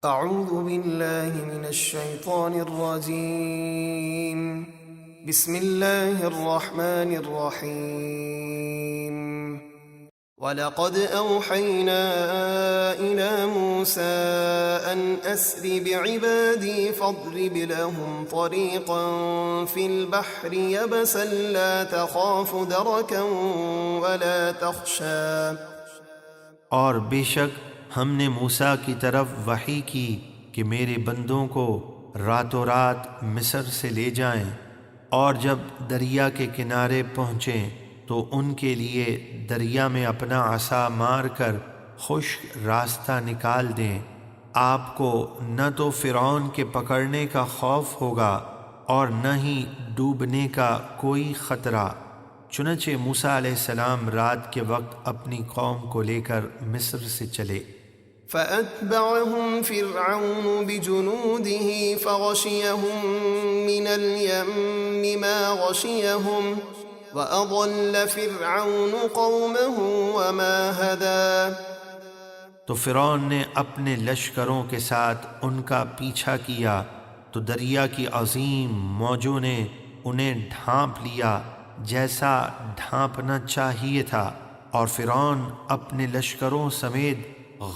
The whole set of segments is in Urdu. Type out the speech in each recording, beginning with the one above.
أعوذ بالله من الشيطان الرجيم. بسم الله الرحمن الرحيم. وَلَقَدْ أَوْحَيْنَا إِلَى مُوسَىٰ أَنْ أَسْرِ بِعِبَادِي فَاضْرِبْ لَهُمْ طَرِيقًا فِي الْبَحْرِ يَبَسًا لَّا تَخَافُ دَرَكًا وَلَا تَخْشَىٰ. اور بے شک ہم نے موسیٰ کی طرف وحی کی کہ میرے بندوں کو راتوں رات مصر سے لے جائیں، اور جب دریا کے کنارے پہنچیں تو ان کے لیے دریا میں اپنا عصا مار کر خشک راستہ نکال دیں۔ آپ کو نہ تو فرعون کے پکڑنے کا خوف ہوگا اور نہ ہی ڈوبنے کا کوئی خطرہ۔ چنانچہ موسیٰ علیہ السلام رات کے وقت اپنی قوم کو لے کر مصر سے چلے۔ فَأَتْبَعَهُمْ فِرْعَوْنُ بِجُنُودِهِ فَغَشِيَهُم مِّنَ الْيَمِّ مَا غَشِيَهُمْ وَأَضَلَّ فِرْعَوْنُ قَوْمَهُ وَمَا هَدَىٰ۔ تو فرعون نے اپنے لشکروں کے ساتھ ان کا پیچھا کیا تو دریا کی عظیم موجوں نے انہیں ڈھانپ لیا جیسا ڈھانپنا چاہیے تھا، اور فرعون اپنے لشکروں سمیت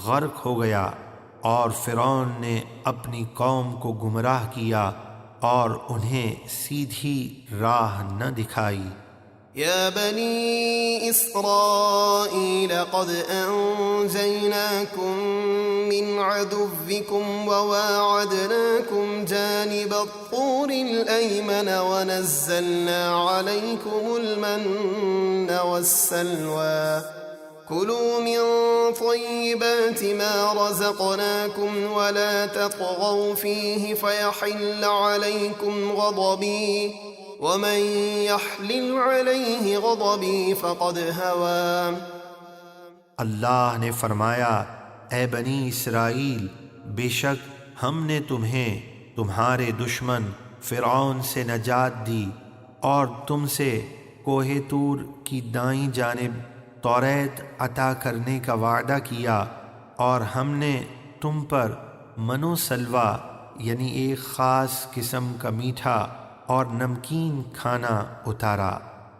غرق ہو گیا، اور فرعون نے اپنی قوم کو گمراہ کیا اور انہیں سیدھی راہ نہ دکھائی۔ يا بني إسرائيل قد أنجيناكم من عدوكم وواعدناكم جانب الطور الأيمن ونزلنا عليكم المن والسلوى كلوا من طيبات ما رزقناكم ولا تطغوا فيه فيحل عليكم غضبي وَمَن يَحْلِلْ عَلَيْهِ غَضَبِي فَقَدْ هَوَىٰ۔ اللہ نے فرمایا، اے بنی اسرائیل، بے شک ہم نے تمہیں تمہارے دشمن فرعون سے نجات دی اور تم سے کوہ طور کی دائیں جانب توریت عطا کرنے کا وعدہ کیا، اور ہم نے تم پر من و سلویٰ یعنی ایک خاص قسم کا میٹھا اور نمکین کھانا اتارا۔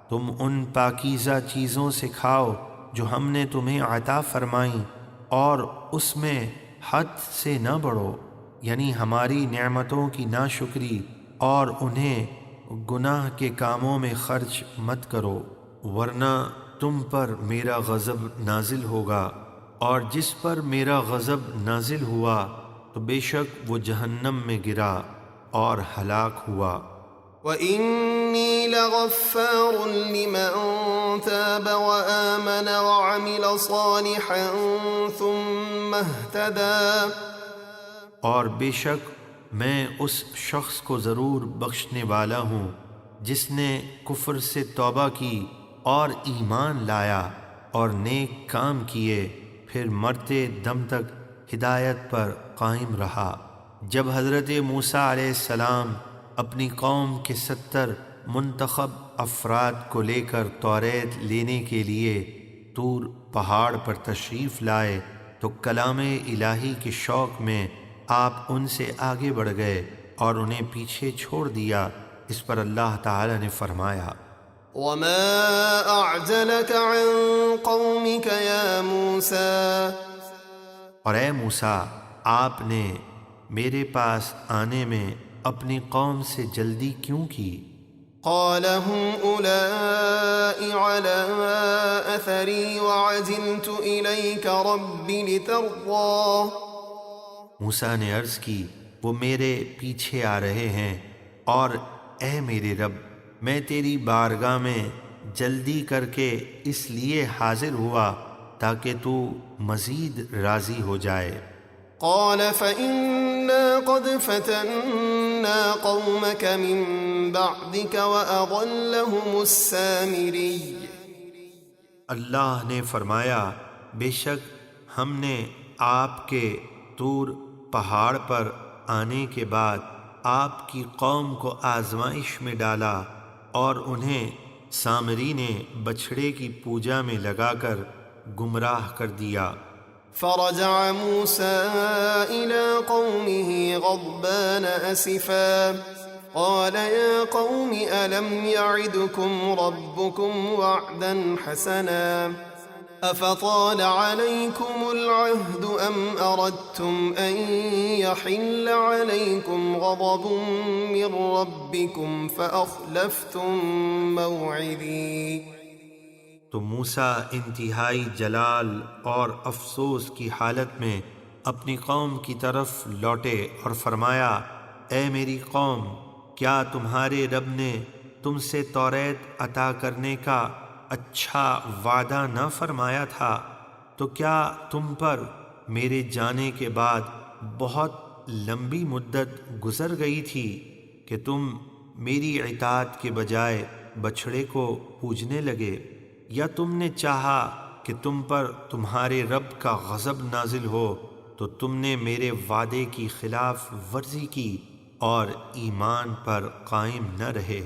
تم ان پاکیزہ چیزوں سے کھاؤ جو ہم نے تمہیں عطا فرمائیں، اور اس میں حد سے نہ بڑھو، یعنی ہماری نعمتوں کی ناشکری، اور انہیں گناہ کے کاموں میں خرچ مت کرو، ورنہ تم پر میرا غضب نازل ہوگا، اور جس پر میرا غضب نازل ہوا تو بے شک وہ جہنم میں گرا اور ہلاک ہوا۔ وَإِنِّي لَغَفَّارٌ لِّمَن تَابَ وَآمَنَ وَعَمِلَ صَالِحًا ثُمَّ اهْتَدَىٰ۔ اور بے شک میں اس شخص کو ضرور بخشنے والا ہوں جس نے کفر سے توبہ کی اور ایمان لایا اور نیک کام کیے، پھر مرتے دم تک ہدایت پر قائم رہا۔ جب حضرت موسیٰ علیہ السلام اپنی قوم کے 70 منتخب افراد کو لے کر توریت لینے کے لیے طور پہاڑ پر تشریف لائے تو کلام الہی کے شوق میں آپ ان سے آگے بڑھ گئے اور انہیں پیچھے چھوڑ دیا۔ اس پر اللہ تعالی نے فرمایا، وَمَا أَعْجَلَكَ عَن قَوْمِكَ يَا مُوسَىٰ۔ اور اے موسیٰ، آپ نے میرے پاس آنے میں اپنی قوم سے جلدی کیوں کی؟ قال هم أولئك على أثري وعجلت إليك رب لترضى۔ موسیٰ نے عرض کی، وہ میرے پیچھے آ رہے ہیں، اور اے میرے رب، میں تیری بارگاہ میں جلدی کر کے اس لیے حاضر ہوا تاکہ تو مزید راضی ہو جائے۔ قال فإنا قد فتنا قومك من بعدك وأضلهم السامري۔ اللہ نے فرمایا، بے شک ہم نے آپ کے طور پہاڑ پر آنے کے بعد آپ کی قوم کو آزمائش میں ڈالا اور انہیں سامری نے بچھڑے کی پوجا میں لگا کر گمراہ کر دیا۔ فرجع موسى إلى قومه غضبان أسفا قال يا قوم ألم يعدكم ربكم وعدا حسنا أفطال عليكم العهد أم أردتم أن يحل عليكم غضب من ربكم فأخلفتم موعدي۔ تو موسیٰ انتہائی جلال اور افسوس کی حالت میں اپنی قوم کی طرف لوٹے اور فرمایا، اے میری قوم، کیا تمہارے رب نے تم سے توریت عطا کرنے کا اچھا وعدہ نہ فرمایا تھا؟ تو کیا تم پر میرے جانے کے بعد بہت لمبی مدت گزر گئی تھی کہ تم میری اطاعت کے بجائے بچھڑے کو پوجنے لگے؟ یا تم نے چاہا کہ تم پر تمہارے رب کا غضب نازل ہو تو تم نے میرے وعدے کی خلاف ورزی کی اور ایمان پر قائم نہ رہے؟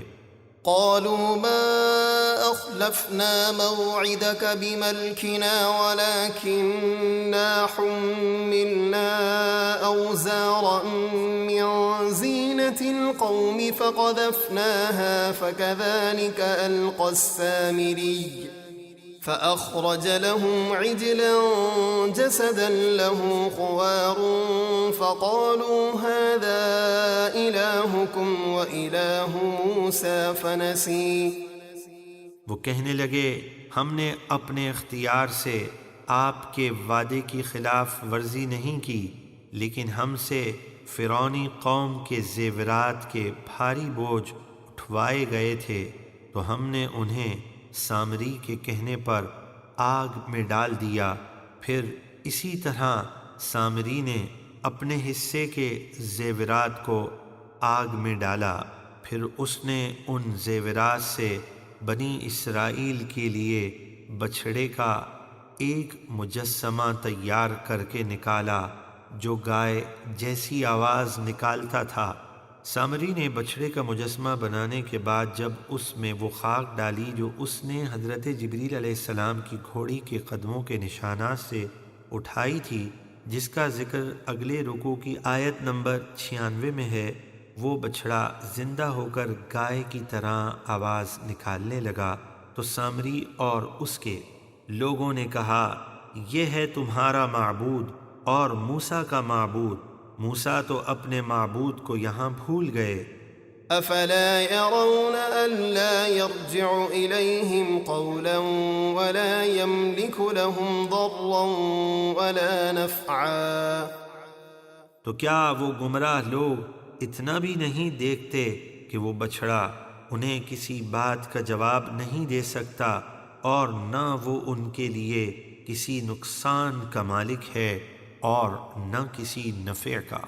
قالوا ما أخلفنا موعدك بملكنا ولكننا حملنا أوزارا من زينة القوم فقذفناها فكذلك ألقى السامري فأخرج لهم عجلا جسدا له خوار فقالوا هذا إلهكم وإله موسى فنسي۔ وہ کہنے لگے، ہم نے اپنے اختیار سے آپ کے وعدے کی خلاف ورزی نہیں کی، لیکن ہم سے فرعونی قوم کے زیورات کے بھاری بوجھ اٹھوائے گئے تھے تو ہم نے انہیں سامری کے کہنے پر آگ میں ڈال دیا۔ پھر اسی طرح سامری نے اپنے حصے کے زیورات کو آگ میں ڈالا، پھر اس نے ان زیورات سے بنی اسرائیل کے لیے بچھڑے کا ایک مجسمہ تیار کر کے نکالا جو گائے جیسی آواز نکالتا تھا۔ سامری نے بچھڑے کا مجسمہ بنانے کے بعد جب اس میں وہ خاک ڈالی جو اس نے حضرت جبریل علیہ السلام کی گھوڑی کے قدموں کے نشانات سے اٹھائی تھی، جس کا ذکر اگلے رکوع کی آیت نمبر 96 میں ہے، وہ بچھڑا زندہ ہو کر گائے کی طرح آواز نکالنے لگا تو سامری اور اس کے لوگوں نے کہا، یہ ہے تمہارا معبود اور موسیٰ کا معبود۔ موسیٰ تو اپنے معبود کو یہاں بھول گئے۔ افلا يرون الا يرجع اليهم قولا ولا يملك لهم ضرا ولا نفعا۔ تو کیا وہ گمراہ لوگ اتنا بھی نہیں دیکھتے کہ وہ بچھڑا انہیں کسی بات کا جواب نہیں دے سکتا اور نہ وہ ان کے لیے کسی نقصان کا مالک ہے اور نہ کسی نفع کا؟